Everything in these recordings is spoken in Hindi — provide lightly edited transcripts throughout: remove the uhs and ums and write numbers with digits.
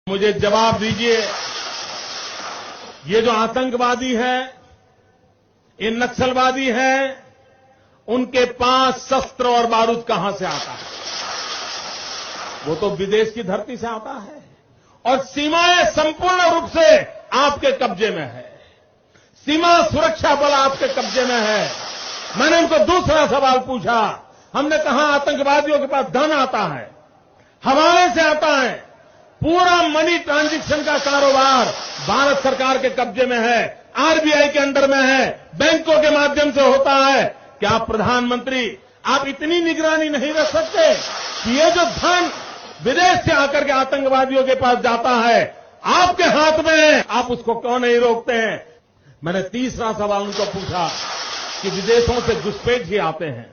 मुझे जवाब दीजिए, ये जो आतंकवादी है, ये नक्सलवादी है, उनके पास शस्त्र और बारूद कहां से आता है? वो तो विदेश की धरती से आता है और सीमाएं संपूर्ण रूप से आपके कब्जे में है। सीमा सुरक्षा बल आपके कब्जे में है। मैंने उनको दूसरा सवाल पूछा। हमने कहा आतंकवादियों के पास धन आता है, हवाले से आता है, पूरा मनी ट्रांजैक्शन का कारोबार भारत सरकार के कब्जे में है, आरबीआई के अंडर में है, बैंकों के माध्यम से होता है। क्या प्रधानमंत्री आप इतनी निगरानी नहीं रख सकते कि ये जो धन विदेश से आकर के आतंकवादियों के पास जाता है आपके हाथ में है, आप उसको क्यों नहीं रोकते हैं? मैंने तीसरा सवाल उनको पूछा कि विदेशों से घुसपैठिए आते हैं,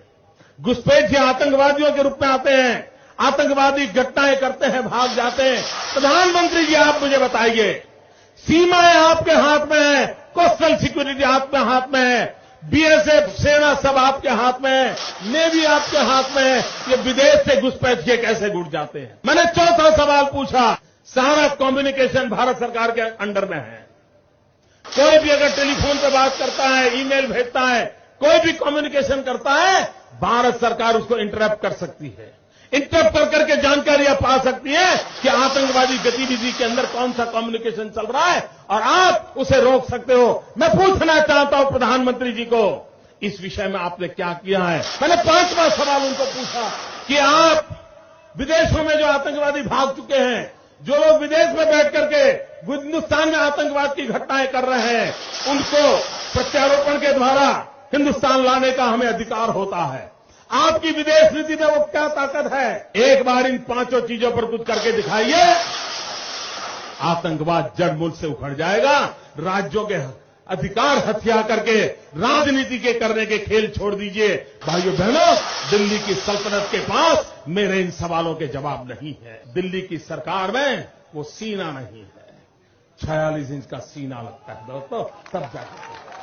घुसपैठिए आतंकवादियों के रूप में आते हैं, आतंकवादी घटनाएं करते हैं, भाग जाते हैं। प्रधानमंत्री जी आप मुझे बताइए, सीमाएं आपके हाथ में है, कोस्टल सिक्योरिटी आपके हाथ में है, बीएसएफ सेना सब आपके हाथ में है, नेवी आपके हाथ में है, ये विदेश से घुसपैठिए कैसे घुस जाते हैं? मैंने चौथा सवाल पूछा, सारा कम्युनिकेशन भारत सरकार के अंडर में है। कोई भी अगर टेलीफोन पे बात करता है, ईमेल भेजता है, कोई भी कम्युनिकेशन करता है, भारत सरकार उसको इंटरप्ट कर सकती है। इंटरप्ट कर करके जानकारियां पा सकती है कि आतंकवादी गतिविधि के अंदर कौन सा कम्युनिकेशन चल रहा है और आप उसे रोक सकते हो। मैं पूछना चाहता हूं प्रधानमंत्री जी को, इस विषय में आपने क्या किया है? मैंने पांचवा सवाल उनको पूछा कि आप विदेशों में जो आतंकवादी भाग चुके हैं, जो लोग विदेश में बैठ करके हिंदुस्तान में आतंकवाद की घटनाएं कर रहे हैं, उनको प्रत्यारोपण के द्वारा हिंदुस्तान लाने का हमें अधिकार होता है। आपकी विदेश नीति में वो क्या ताकत है? एक बार इन पांचों चीजों पर कुछ करके दिखाइए, आतंकवाद जड़ मूल से उखड़ जाएगा। राज्यों के अधिकार हथिया करके राजनीति के करने के खेल छोड़ दीजिए। भाइयों बहनों, दिल्ली की सल्तनत के पास मेरे इन सवालों के जवाब नहीं है। दिल्ली की सरकार में वो सीना नहीं है, 46 इंच का सीना लगता है दोस्तों, तब जाकर